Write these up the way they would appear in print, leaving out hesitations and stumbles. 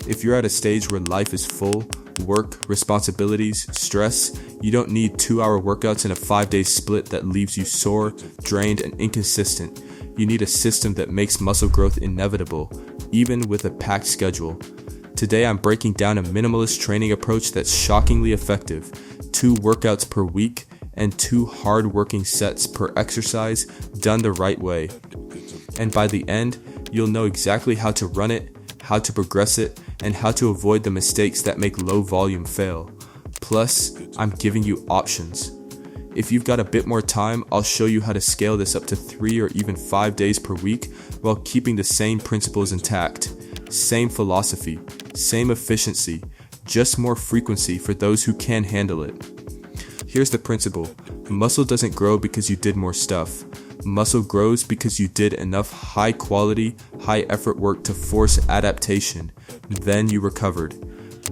If you're at a stage where life is full, work, responsibilities, stress, you don't need 2-hour workouts in a 5-day split that leaves you sore, drained, and inconsistent. You need a system that makes muscle growth inevitable, even with a packed schedule. Today I'm breaking down a minimalist training approach that's shockingly effective. 2 workouts per week and 2 hard-working sets per exercise done the right way. And by the end, you'll know exactly how to run it, how to progress it, and how to avoid the mistakes that make low volume fail. Plus, I'm giving you options. If you've got a bit more time, I'll show you how to scale this up to 3 or even 5 days per week while keeping the same principles intact. Same philosophy, same efficiency, just more frequency for those who can handle it. Here's the principle. Muscle doesn't grow because you did more stuff. Muscle grows because you did enough high quality, high effort work to force adaptation. Then you recovered.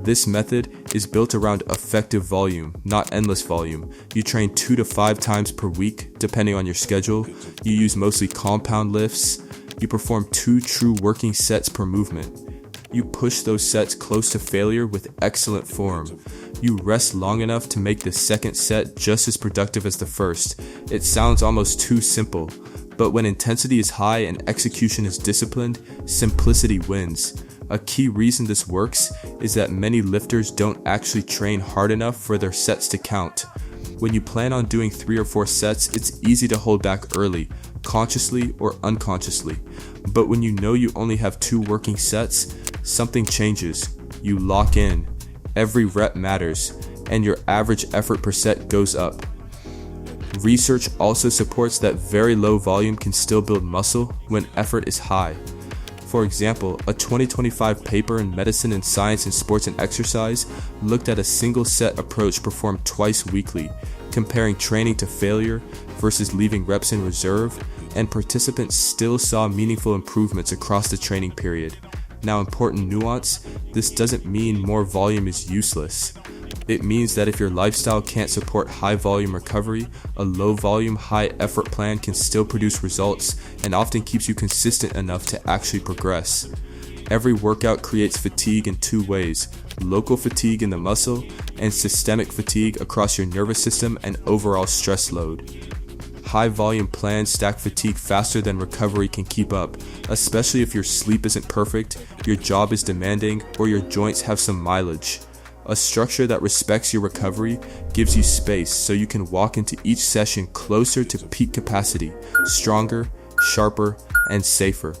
This method is built around effective volume, not endless volume. You train 2 to 5 times per week, depending on your schedule. You use mostly compound lifts. You perform 2 true working sets per movement. You push those sets close to failure with excellent form. You rest long enough to make the second set just as productive as the first. It sounds almost too simple, but when intensity is high and execution is disciplined, simplicity wins. A key reason this works is that many lifters don't actually train hard enough for their sets to count. When you plan on doing 3 or 4 sets, it's easy to hold back early, consciously or unconsciously. But when you know you only have 2 working sets, something changes. You lock in. Every rep matters, and your average effort per set goes up. Research also supports that very low volume can still build muscle when effort is high. For example, a 2025 paper in Medicine and Science in Sports and Exercise looked at a single set approach performed twice weekly, comparing training to failure versus leaving reps in reserve, and participants still saw meaningful improvements across the training period. Now, important nuance, this doesn't mean more volume is useless. It means that if your lifestyle can't support high volume recovery, a low volume, high effort plan can still produce results and often keeps you consistent enough to actually progress. Every workout creates fatigue in 2 ways: local fatigue in the muscle and systemic fatigue across your nervous system and overall stress load. High volume plans stack fatigue faster than recovery can keep up, especially if your sleep isn't perfect, your job is demanding, or your joints have some mileage. A structure that respects your recovery gives you space so you can walk into each session closer to peak capacity, stronger, sharper, and safer.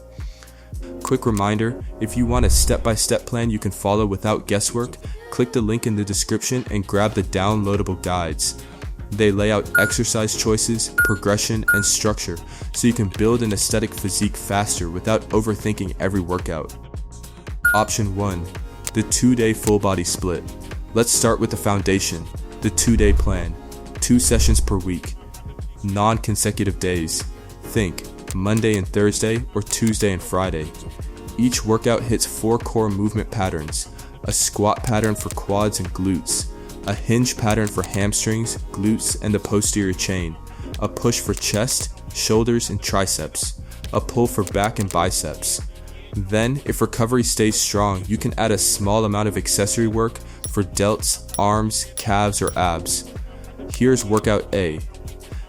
Quick reminder, if you want a step-by-step plan you can follow without guesswork, click the link in the description and grab the downloadable guides. They lay out exercise choices, progression, and structure so you can build an aesthetic physique faster without overthinking every workout. Option 1. The 2-day full body split. Let's start with the foundation, the 2-day plan. 2 sessions per week. Non-consecutive days. Think Monday and Thursday or Tuesday and Friday. Each workout hits 4 core movement patterns. A squat pattern for quads and glutes. A hinge pattern for hamstrings, glutes, and the posterior chain. A push for chest, shoulders, and triceps. A pull for back and biceps. Then, if recovery stays strong, you can add a small amount of accessory work for delts, arms, calves, or abs. Here's workout A.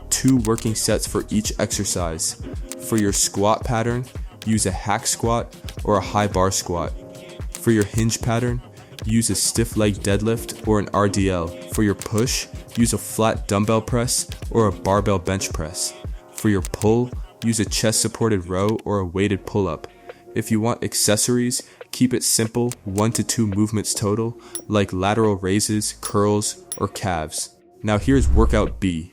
2 working sets for each exercise. For your squat pattern, use a hack squat or a high bar squat. For your hinge pattern, use a stiff leg deadlift or an RDL. For your push, use a flat dumbbell press or a barbell bench press. For your pull, use a chest supported row or a weighted pull-up. If you want accessories, keep it simple, 1 to 2 movements total, like lateral raises, curls, or calves. Now here's workout B.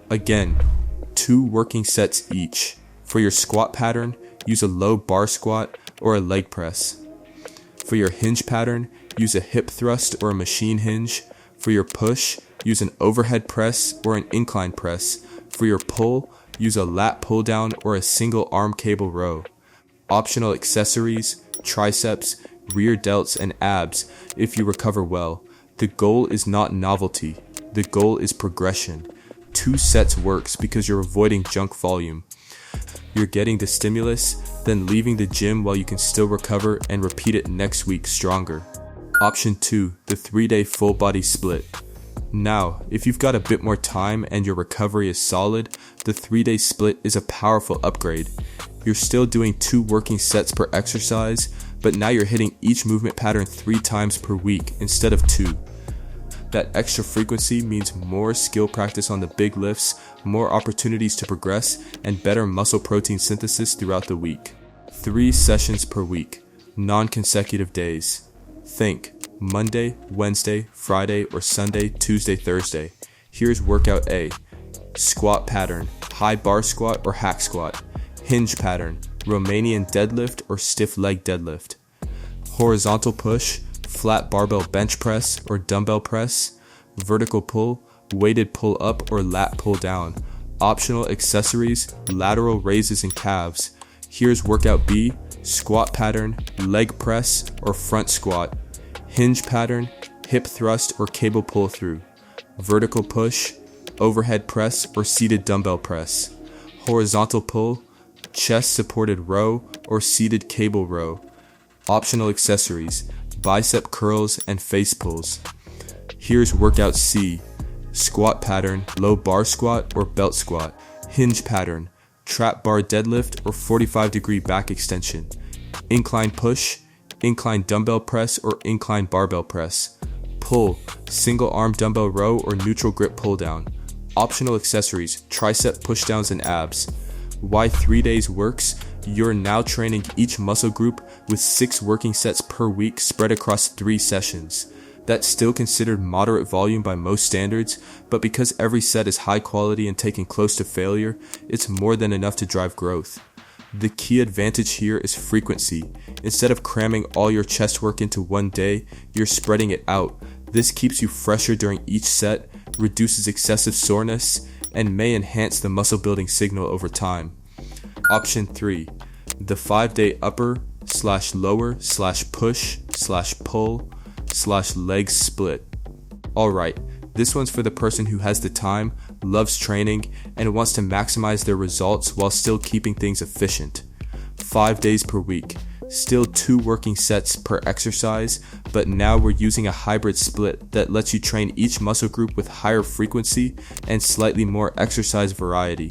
Again, 2 working sets each. For your squat pattern, use a low bar squat or a leg press. For your hinge pattern, use a hip thrust or a machine hinge. For your push, use an overhead press or an incline press. For your pull, use a lat pull down or a single arm cable row. Optional accessories, triceps, rear delts, and abs if you recover well. The goal is not novelty. The goal is progression. 2 sets works because you're avoiding junk volume. You're getting the stimulus, then leaving the gym while you can still recover and repeat it next week stronger. Option 2, the 3-day full body split. Now, if you've got a bit more time and your recovery is solid, the 3-day split is a powerful upgrade. You're still doing 2 working sets per exercise, but now you're hitting each movement pattern 3 times per week instead of 2. That extra frequency means more skill practice on the big lifts, more opportunities to progress, and better muscle protein synthesis throughout the week. 3 sessions per week, non-consecutive days. Think Monday, Wednesday, Friday, or Sunday, Tuesday, Thursday. Here's workout A. Squat pattern, high bar squat or hack squat. Hinge pattern, Romanian deadlift or stiff leg deadlift. Horizontal push, flat barbell bench press or dumbbell press. Vertical pull, weighted pull up or lat pull down. Optional accessories, lateral raises and calves. Here's workout B, squat pattern, leg press or front squat. Hinge pattern, hip thrust or cable pull through. Vertical push, overhead press or seated dumbbell press. Horizontal pull, chest supported row or seated cable row. Optional accessories, bicep curls and face pulls. Here's workout C, squat pattern, low bar squat or belt squat. Hinge pattern, trap bar deadlift or 45-degree back extension. Incline push, incline dumbbell press or incline barbell press. Pull, single arm dumbbell row or neutral grip pull down. Optional accessories, tricep pushdowns and abs. Why 3 days works? You're now training each muscle group with 6 working sets per week spread across 3 sessions. That's still considered moderate volume by most standards, but because every set is high quality and taken close to failure, it's more than enough to drive growth. The key advantage here is frequency. Instead of cramming all your chest work into one day, you're spreading it out. This keeps you fresher during each set, reduces excessive soreness, and may enhance the muscle building signal over time. Option 3, the 5-day upper/lower/push/pull/leg split. Alright, this one's for the person who has the time, loves training, and wants to maximize their results while still keeping things efficient. 5 days per week, still 2 working sets per exercise, but now we're using a hybrid split that lets you train each muscle group with higher frequency and slightly more exercise variety.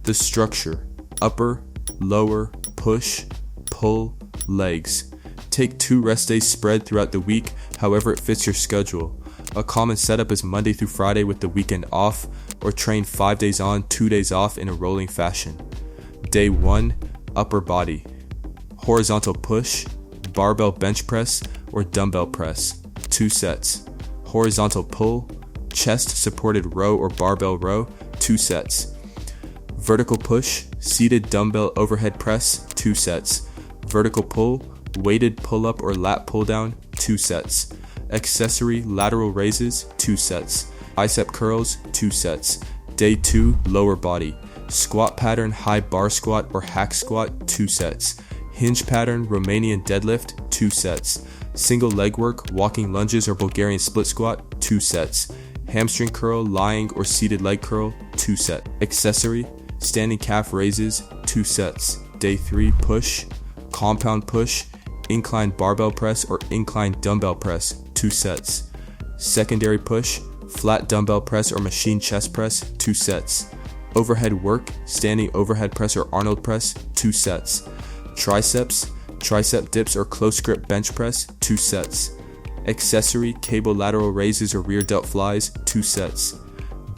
The structure, upper, lower, push, pull, legs. Take 2 rest days spread throughout the week, however it fits your schedule. A common setup is Monday through Friday with the weekend off, or train 5 days on, 2 days off in a rolling fashion. Day 1, upper body. Horizontal push, barbell bench press, or dumbbell press, 2 sets. Horizontal pull, chest supported row or barbell row, 2 sets. Vertical push, seated dumbbell overhead press, 2 sets. Vertical pull, weighted pull up or lat pull down, 2 sets. Accessory lateral raises, 2 sets. Bicep curls, 2 sets. Day 2, lower body. Squat pattern, high bar squat or hack squat, 2 sets. Hinge pattern, Romanian deadlift, 2 sets. Single leg work, walking lunges or Bulgarian split squat, 2 sets. Hamstring curl, lying or seated leg curl, 2 sets. Accessory, standing calf raises, 2 sets. Day 3, push, compound push, incline barbell press or incline dumbbell press, 2 sets. Secondary push, flat dumbbell press or machine chest press, 2 sets. Overhead work, standing overhead press or Arnold press, 2 sets. Triceps, tricep dips or close grip bench press, 2 sets. Accessory, cable lateral raises or rear delt flies, 2 sets.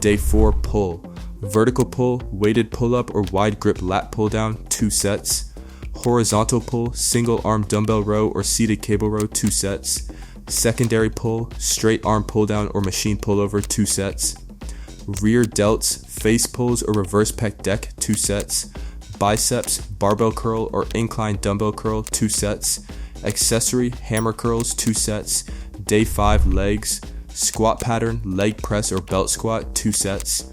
Day 4, pull. Vertical pull, weighted pull up or wide grip lat pull down, 2 sets. Horizontal pull, single arm dumbbell row or seated cable row, 2 sets. Secondary pull, straight arm pull down or machine pullover, 2 sets. Rear delts, face pulls or reverse pec deck, 2 sets. Biceps, barbell curl or incline dumbbell curl, 2 sets. Accessory, hammer curls, 2 sets. Day 5, legs. Squat pattern, leg press or belt squat, 2 sets.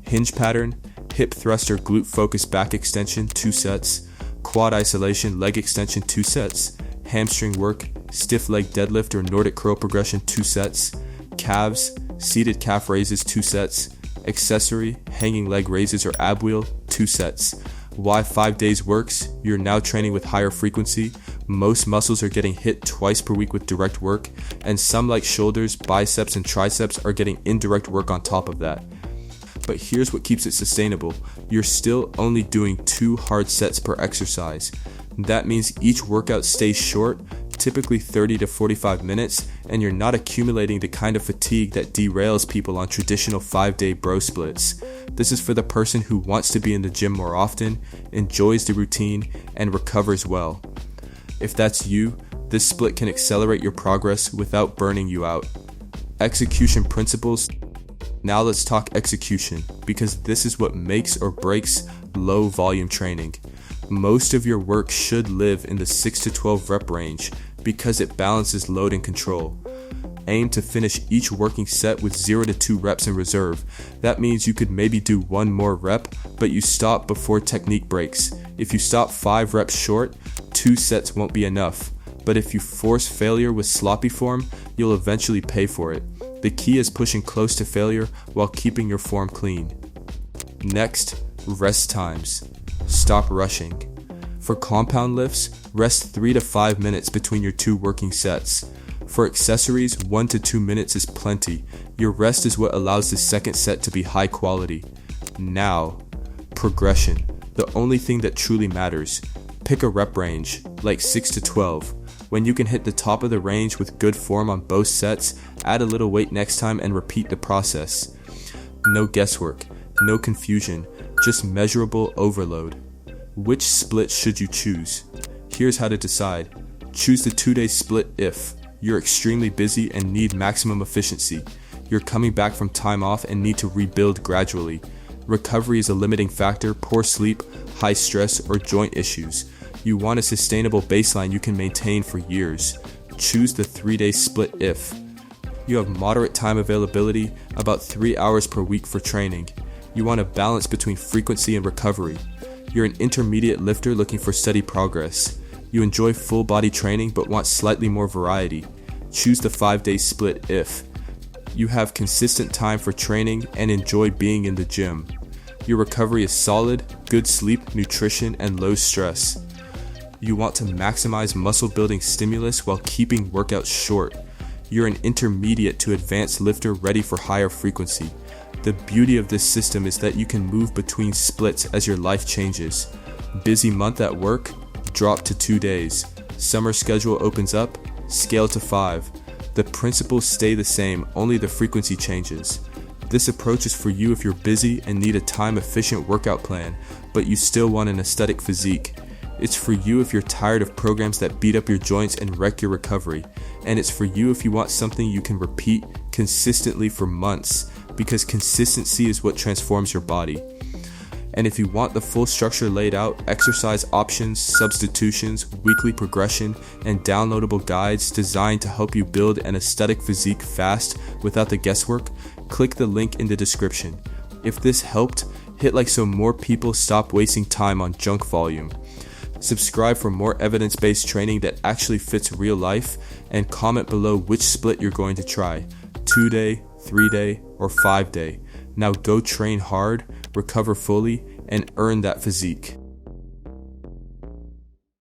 Hinge pattern, hip thrust or glute focus back extension, 2 sets. Quad isolation, leg extension, 2 sets. Hamstring work, stiff leg deadlift or Nordic curl progression, 2 sets. Calves, seated calf raises, 2 sets. Accessory, hanging leg raises or ab wheel, 2 sets. Why 5 days works? You're now training with higher frequency. Most muscles are getting hit twice per week with direct work, and some like shoulders, biceps, and triceps are getting indirect work on top of that. But here's what keeps it sustainable. You're still only doing 2 hard sets per exercise. That means each workout stays short, typically 30 to 45 minutes, and you're not accumulating the kind of fatigue that derails people on traditional 5-day bro splits. This is for the person who wants to be in the gym more often, enjoys the routine, and recovers well. If that's you, this split can accelerate your progress without burning you out. Execution principles. Now let's talk execution, because this is what makes or breaks low volume training. Most of your work should live in the 6 to 12 rep range because it balances load and control. Aim to finish each working set with 0 to 2 reps in reserve. That means you could maybe do 1 more rep, but you stop before technique breaks. If you stop 5 reps short, 2 sets won't be enough. But if you force failure with sloppy form, you'll eventually pay for it. The key is pushing close to failure while keeping your form clean. Next, rest times. Stop rushing. For compound lifts, rest 3 to 5 minutes between your 2 working sets. For accessories, 1 to 2 minutes is plenty. Your rest is what allows the second set to be high quality. Now, progression. The only thing that truly matters. Pick a rep range, like 6 to 12. When you can hit the top of the range with good form on both sets, add a little weight next time and repeat the process. No guesswork, no confusion, just measurable overload. Which split should you choose? Here's how to decide. Choose the 2-day split if you're extremely busy and need maximum efficiency. You're coming back from time off and need to rebuild gradually. Recovery is a limiting factor, poor sleep, high stress, or joint issues. You want a sustainable baseline you can maintain for years. Choose the 3-day split if you have moderate time availability, about 3 hours per week for training. You want a balance between frequency and recovery. You're an intermediate lifter looking for steady progress. You enjoy full body training but want slightly more variety. Choose the 5-day split if you have consistent time for training and enjoy being in the gym. Your recovery is solid, good sleep, nutrition, and low stress. You want to maximize muscle building stimulus while keeping workouts short. You're an intermediate to advanced lifter ready for higher frequency. The beauty of this system is that you can move between splits as your life changes. Busy month at work? Drop to 2 days. Summer schedule opens up? Scale to 5. The principles stay the same, only the frequency changes. This approach is for you if you're busy and need a time-efficient workout plan, but you still want an aesthetic physique. It's for you if you're tired of programs that beat up your joints and wreck your recovery. And it's for you if you want something you can repeat consistently for months, because consistency is what transforms your body. And if you want the full structure laid out, exercise options, substitutions, weekly progression, and downloadable guides designed to help you build an aesthetic physique fast without the guesswork, click the link in the description. If this helped, hit like so more people stop wasting time on junk volume. Subscribe for more evidence-based training that actually fits real life, and comment below which split you're going to try, 2-day, 3-day, or 5-day. Now go train hard, recover fully, and earn that physique.